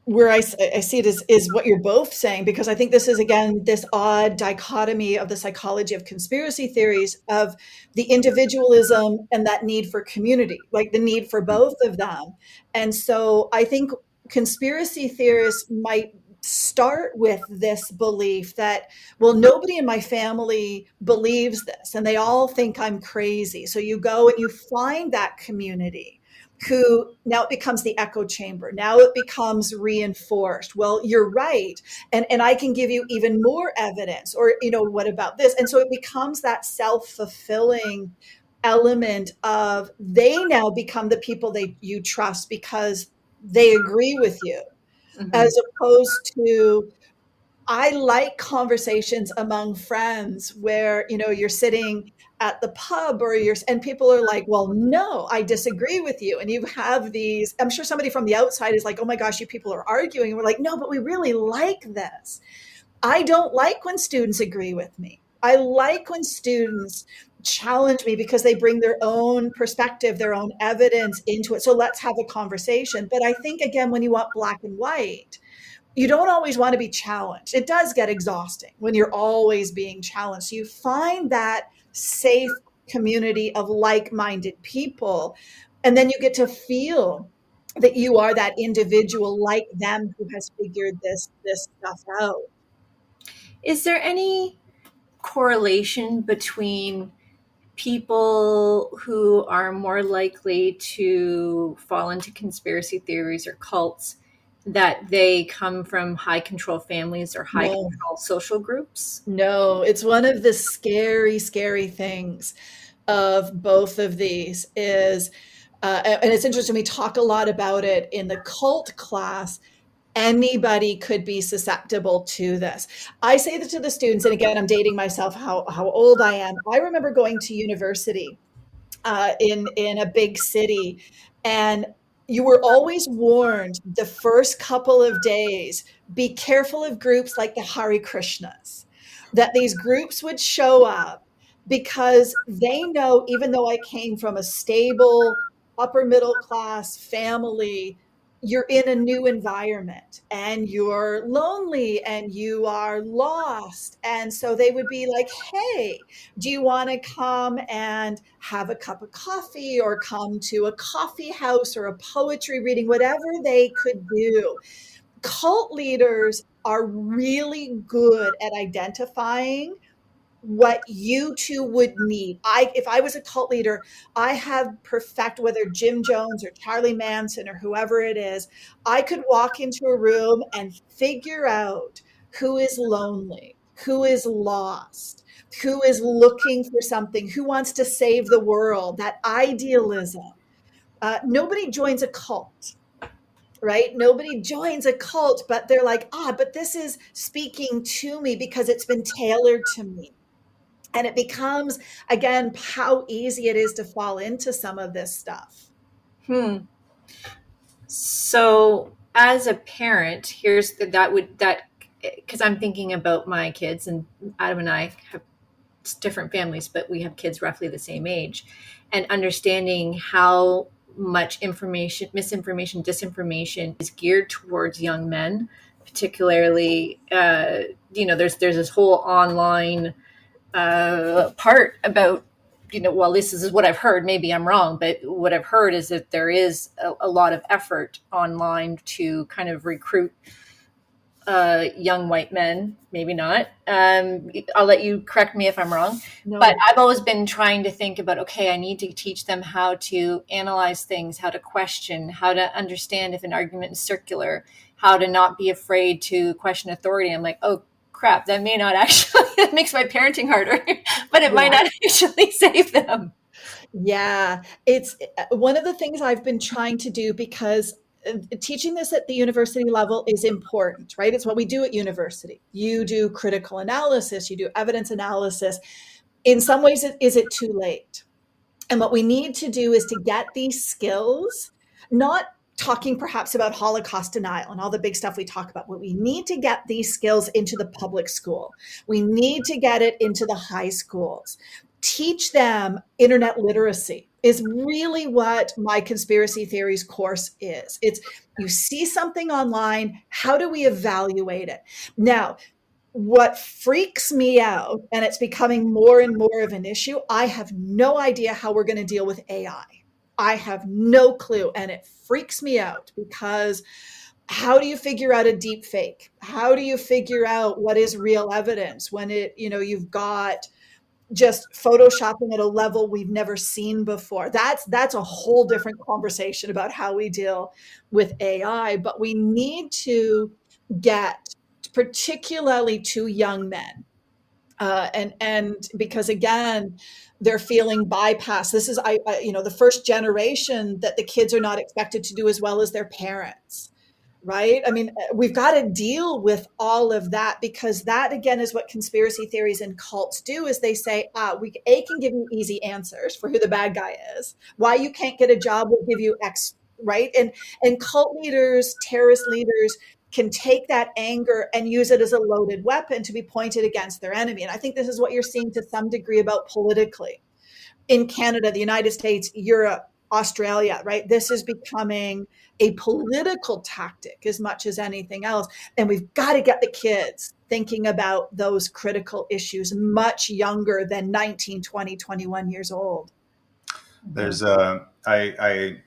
Speaker 2: where I see it is what you're both saying, because I think this is again this odd dichotomy of the psychology of conspiracy theories of the individualism and that need for community, like the need for both of them. And so I think conspiracy theorists might start with this belief that, well, nobody in my family believes this and they all think I'm crazy. So you go and you find that community who now it becomes the echo chamber. Now it becomes reinforced. Well, you're right. And I can give you even more evidence, or, what about this? And so it becomes that self-fulfilling element of they now become the people you trust because they agree with you,
Speaker 3: Mhm.
Speaker 2: as opposed to I like conversations among friends where, you're sitting at the pub and people are like, well, no, I disagree with you. And you have these, I'm sure somebody from the outside is like, oh my gosh, you people are arguing. And we're like, no, but we really like this. I don't like when students agree with me. I like when students challenge me because they bring their own perspective, their own evidence into it. So let's have a conversation. But I think, again, when you want black and white, you don't always want to be challenged. It does get exhausting when you're always being challenged. So you find that safe community of like-minded people, and then you get to feel that you are that individual like them who has figured this stuff out.
Speaker 3: Is there any correlation between people who are more likely to fall into conspiracy theories or cults that they come from high control families or high
Speaker 2: No,
Speaker 3: control social groups?
Speaker 2: no, it's one of the scary, scary things of both of these is, and it's interesting, we talk a lot about it in the cult class. Anybody could be susceptible to this. I say that to the students, and again, I'm dating myself how old I am. I remember going to university in a big city, and you were always warned the first couple of days, be careful of groups like the Hare Krishnas, that these groups would show up because they know, even though I came from a stable upper middle class family, you're in a new environment and you're lonely and you are lost. And so they would be like, hey, do you want to come and have a cup of coffee or come to a coffee house or a poetry reading, whatever they could do? Cult leaders are really good at identifying what you two would need. If I was a cult leader, I have perfect, whether Jim Jones or Charlie Manson or whoever it is, I could walk into a room and figure out who is lonely, who is lost, who is looking for something, who wants to save the world, that idealism. Nobody joins a cult, right? Nobody joins a cult, but they're like, but this is speaking to me because it's been tailored to me. And it becomes, again, how easy it is to fall into some of this stuff.
Speaker 3: So, as a parent, here's that because I'm thinking about my kids, and Adam and I have different families, but we have kids roughly the same age, and understanding how much information, misinformation, disinformation is geared towards young men, particularly. There's this whole online part about, well, this is what I've heard. Maybe I'm wrong, but what I've heard is that there is a lot of effort online to kind of recruit young white men. Maybe not. I'll let you correct me if I'm wrong.
Speaker 2: No.
Speaker 3: But I've always been trying to think about, okay, I need to teach them how to analyze things, how to question, how to understand if an argument is circular, how to not be afraid to question authority. I'm like, oh, crap, that may not actually, that makes my parenting harder, but it might
Speaker 2: Yeah.
Speaker 3: not actually save them.
Speaker 2: Yeah. It's one of the things I've been trying to do because teaching this at the university level is important, right? It's what we do at university. You do critical analysis, you do evidence analysis. In some ways, is it too late? And what we need to do is to get these skills, not talking perhaps about Holocaust denial and all the big stuff we talk about, but we need to get these skills into the public school. We need to get it into the high schools. Teach them internet literacy is really what my conspiracy theories course is. It's you see something online, how do we evaluate it? Now, what freaks me out, and it's becoming more and more of an issue, I have no idea how we're going to deal with AI. I have no clue. And it freaks me out because how do you figure out a deep fake? How do you figure out what is real evidence when you've got just photoshopping at a level we've never seen before? That's a whole different conversation about how we deal with AI. But we need to get particularly to young men. And because again, they're feeling bypassed. This is the first generation that the kids are not expected to do as well as their parents, right? I mean, we've got to deal with all of that, because that again is what conspiracy theories and cults do. Is they say, we can give you easy answers for who the bad guy is. Why you can't get a job, we'll give you X, right? And cult leaders, terrorist leaders can take that anger and use it as a loaded weapon to be pointed against their enemy. And I think this is what you're seeing to some degree about politically in Canada, the United States, Europe, Australia, right? This is becoming a political tactic as much as anything else. And we've got to get the kids thinking about those critical issues much younger than 19, 20, 21 years old.
Speaker 1: There's I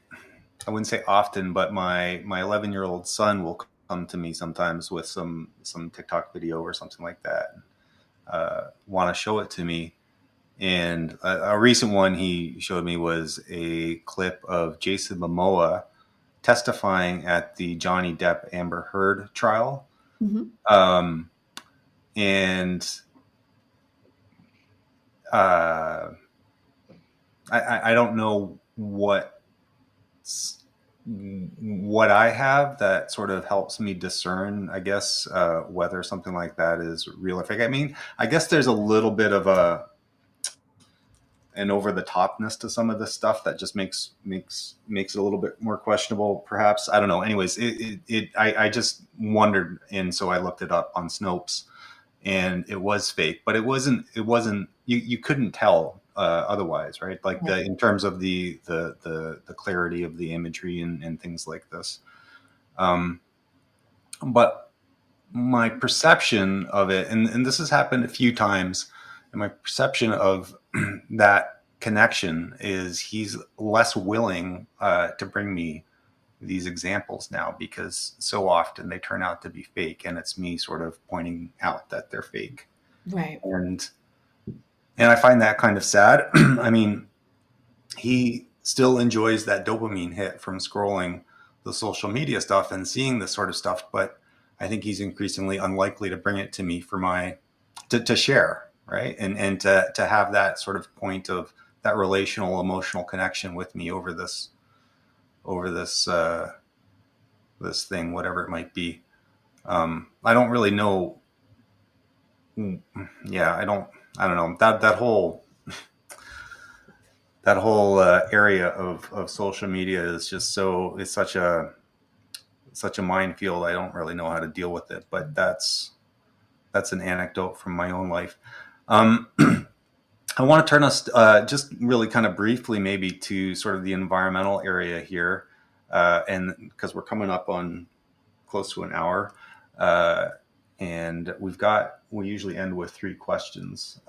Speaker 1: wouldn't say often, but my 11-year-old son will come to me sometimes with some TikTok video or something like that, want to show it to me. And a recent one he showed me was a clip of Jason Momoa testifying at the Johnny Depp Amber Heard trial.
Speaker 2: Mm-hmm.
Speaker 1: And I don't know what I have that sort of helps me discern, I guess, whether something like that is real or fake. I mean, I guess there's a little bit of an over the topness to some of this stuff that just makes it a little bit more questionable, perhaps. I don't know. Anyways, I just wondered, and so I looked it up on Snopes, and it was fake, but it wasn't. You couldn't tell otherwise, right? Like in terms of the clarity of the imagery and things like this. But my perception of it, and this has happened a few times, and my perception of that connection is he's less willing to bring me these examples now, because so often they turn out to be fake, and it's me sort of pointing out that they're fake.
Speaker 2: Right.
Speaker 1: And I find that kind of sad. I mean, he still enjoys that dopamine hit from scrolling the social media stuff and seeing this sort of stuff, but I think he's increasingly unlikely to bring it to me for to share, right? And to have that sort of point of that relational, emotional connection with me over this this thing, whatever it might be. I don't really know. Yeah, I don't know that whole area of social media is just it's such a minefield. I don't really know how to deal with it, but that's an anecdote from my own life. I want to turn us just really kind of briefly maybe to sort of the environmental area here, and because we're coming up on close to an hour, and we usually end with 3 questions.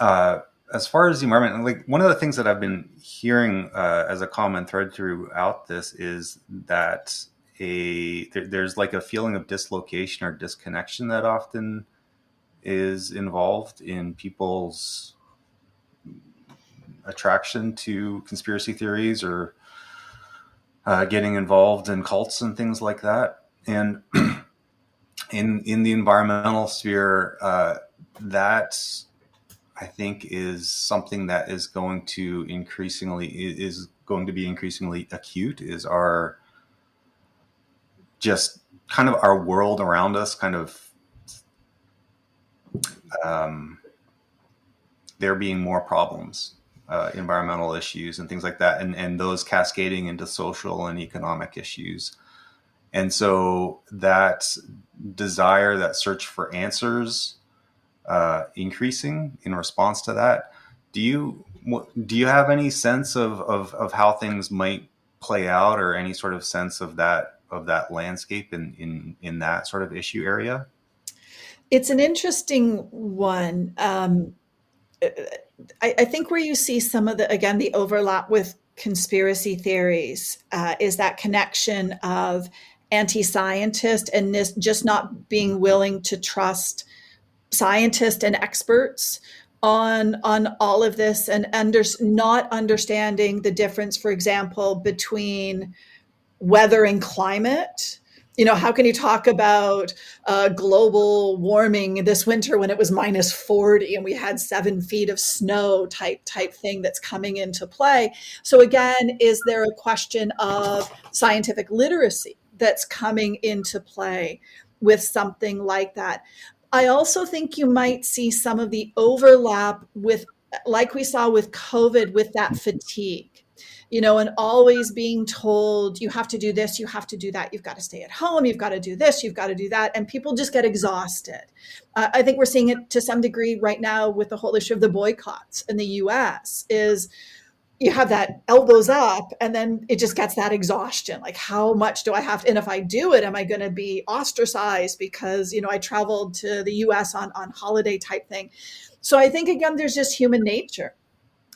Speaker 1: As far as the environment, like one of the things that I've been hearing as a common thread throughout this is that there's like a feeling of dislocation or disconnection that often is involved in people's attraction to conspiracy theories or getting involved in cults and things like that. And in the environmental sphere, that I think is something that is going going to be increasingly acute is our just kind of our world around us, kind of there being more problems, environmental issues and things like that, and those cascading into social and economic issues. And so that desire, that search for answers, increasing in response to that. Do you have any sense of how things might play out, or any sort of sense of that landscape in that sort of issue area?
Speaker 2: It's an interesting one. I think where you see some of the overlap with conspiracy theories is that connection of anti-scientist and this just not being willing to trust scientists and experts on all of this, and not understanding the difference, for example, between weather and climate. How can you talk about global warming this winter when it was minus 40 and we had 7 feet of snow type thing that's coming into play? So again, is there a question of scientific literacy that's coming into play with something like that? I also think you might see some of the overlap with, like we saw with COVID, with that fatigue. And always being told, you have to do this, you have to do that, you've got to stay at home, you've got to do this, you've got to do that. And people just get exhausted. I think we're seeing it to some degree right now with the whole issue of the boycotts in the US, is you have that elbows up and then it just gets that exhaustion. Like, how much do I have to, and if I do it, am I going to be ostracized because, I traveled to the US on holiday type thing. So I think, again, there's just human nature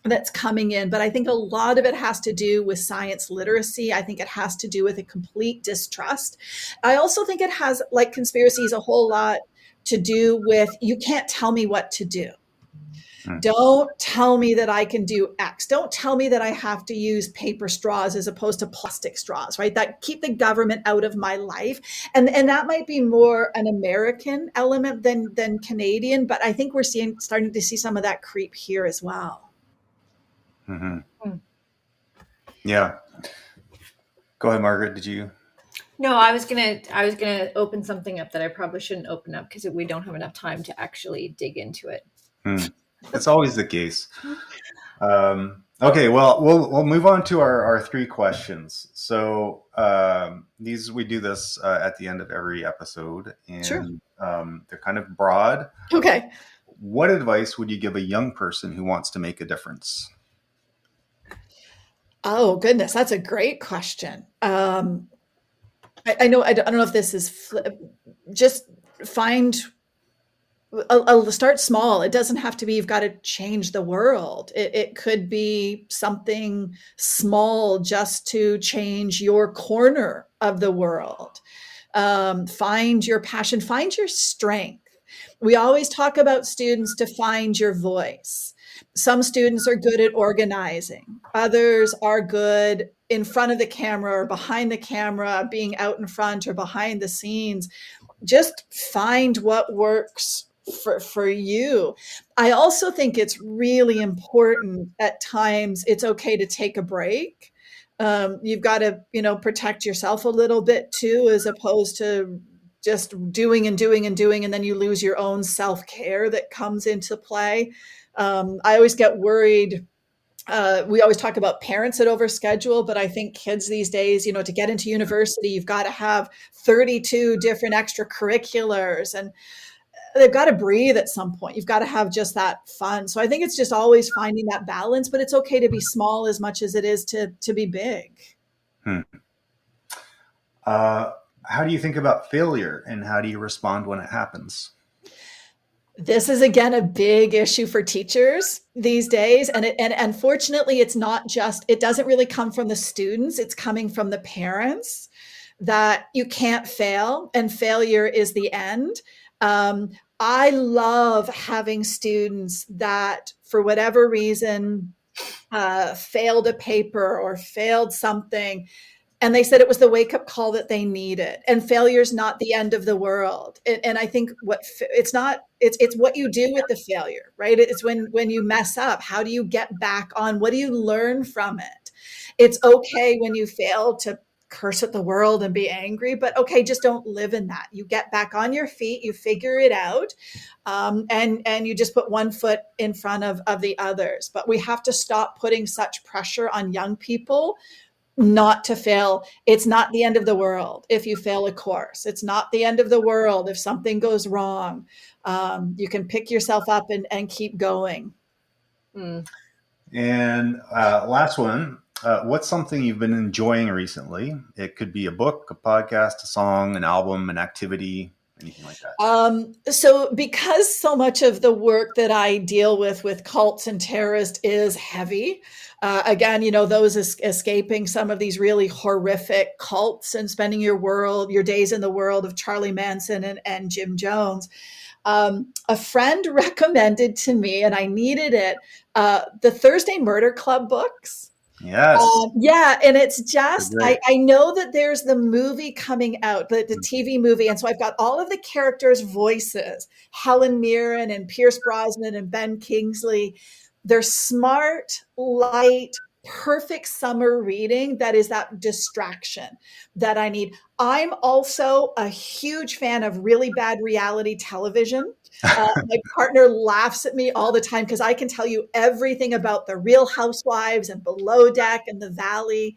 Speaker 2: that's coming in. But I think a lot of it has to do with science literacy. I think it has to do with a complete distrust. I also think it has, like conspiracies, a whole lot to do with, you can't tell me what to do. Don't tell me that I can do X. Don't tell me that I have to use paper straws as opposed to plastic straws, right? That keep the government out of my life. And that might be more an American element than Canadian, but I think we're starting to see some of that creep here as well.
Speaker 1: Mm-hmm. Yeah. Go ahead, Margaret. Did you?
Speaker 3: No, I was gonna open something up that I probably shouldn't open up because we don't have enough time to actually dig into it.
Speaker 1: It's always the case. Okay, well, we'll move on to our 3 questions. So we do this at the end of every episode, and
Speaker 2: Sure.
Speaker 1: They're kind of broad.
Speaker 2: Okay.
Speaker 1: What advice would you give a young person who wants to make a difference?
Speaker 2: Oh, goodness. That's a great question. I know, I don't know if this is just find, I'll start small. It doesn't have to be, you've got to change the world. It could be something small just to change your corner of the world. Find your passion, find your strength. We always talk about students to find your voice. Some students are good at organizing. Others are good in front of the camera or behind the camera, being out in front or behind the scenes. Just find what works for you. I also think it's really important at times, it's okay to take a break. You've got to, protect yourself a little bit too, as opposed to just doing and doing and doing, and then you lose your own self-care that comes into play. I always get worried. We always talk about parents that overschedule, but I think kids these days, to get into university, you've got to have 32 different extracurriculars, and they've got to breathe at some point. You've got to have just that fun. So I think it's just always finding that balance, but it's okay to be small as much as it is to be big.
Speaker 1: How do you think about failure, and how do you respond when it happens?
Speaker 2: This is, again, a big issue for teachers these days. And unfortunately, it's not just, it doesn't really come from the students. It's coming from the parents, that you can't fail and failure is the end. I love having students that, for whatever reason, failed a paper or failed something, and they said it was the wake-up call that they needed. And failure is not the end of the world. And I think it's what you do with the failure, right? It's when you mess up, how do you get back on? What do you learn from it? It's okay when you fail to curse at the world and be angry, but okay, just don't live in that. You get back on your feet, you figure it out, and you just put one foot in front of the others. But we have to stop putting such pressure on young people not to fail. It's not the end of the world if you fail a course. It's not the end of the world if something goes wrong. You can pick yourself up and keep going.
Speaker 3: Mm.
Speaker 1: And last one, what's something you've been enjoying recently? It could be a book, a podcast, a song, an album, an activity, anything like that.
Speaker 2: So because so much of the work that I deal with cults and terrorists is heavy, again, those escaping some of these really horrific cults and spending your days in the world of Charlie Manson and Jim Jones. A friend recommended to me, and I needed it, the Thursday Murder Club books.
Speaker 1: Yes.
Speaker 2: Yeah, and it's just,
Speaker 1: Great.
Speaker 2: I know that there's the movie coming out, the TV movie, and so I've got all of the characters' voices, Helen Mirren and Pierce Brosnan and Ben Kingsley. They're smart, light, perfect summer reading that is that distraction that I need. I'm also a huge fan of really bad reality television. My partner laughs at me all the time because I can tell you everything about the Real Housewives and Below Deck and The Valley,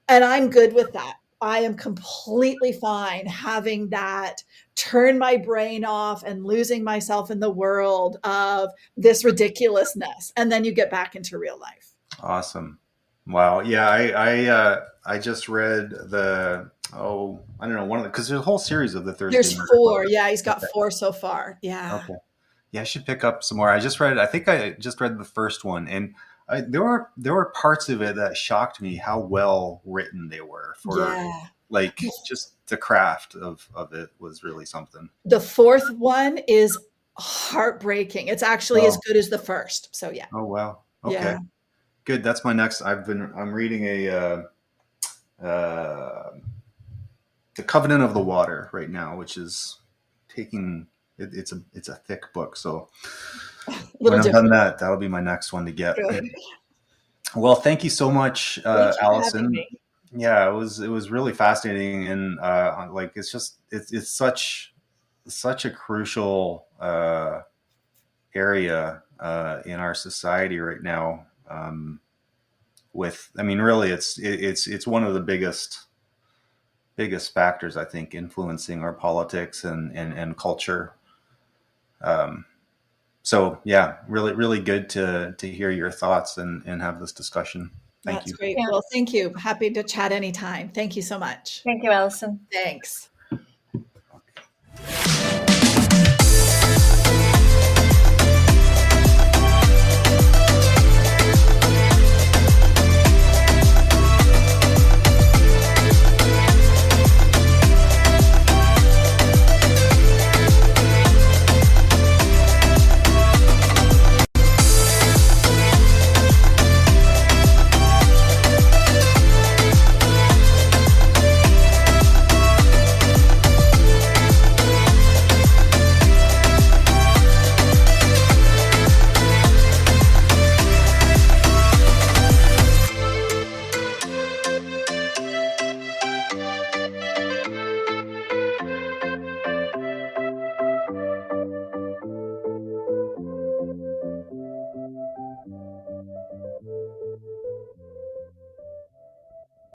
Speaker 2: and I'm good with that. I am completely fine having that turn my brain off and losing myself in the world of this ridiculousness, and then you get back into real life.
Speaker 1: Awesome. Wow. Yeah. I just read I don't know, because there's a whole series of the Thursday.
Speaker 2: There's
Speaker 1: Murder
Speaker 2: 4.
Speaker 1: Club.
Speaker 2: Yeah, he's got 4 so far. Yeah.
Speaker 1: Okay. Yeah, I should pick up some more. I think I just read the first one, and there were parts of it that shocked me how well written they were for like just the craft of it was really something.
Speaker 2: The 4th one is heartbreaking. It's actually as good as the first. So yeah.
Speaker 1: Oh wow. Okay.
Speaker 2: Yeah.
Speaker 1: Good. That's my next. I'm reading The Covenant of the Water right now, which is taking it's a thick book. So when I've done that, that'll be my next one to get.
Speaker 2: Good.
Speaker 1: Well, thank you so much, Alison.
Speaker 2: Me.
Speaker 1: Yeah, it was really fascinating, and it's such a crucial area in our society right now. Really, it's one of the biggest factors, I think, influencing our politics and culture. So yeah, really good to hear your thoughts and have this discussion. Thank you.
Speaker 2: That's great. Well, thank you. Happy to chat anytime. Thank you so much.
Speaker 3: Thank you, Alison.
Speaker 2: Thanks.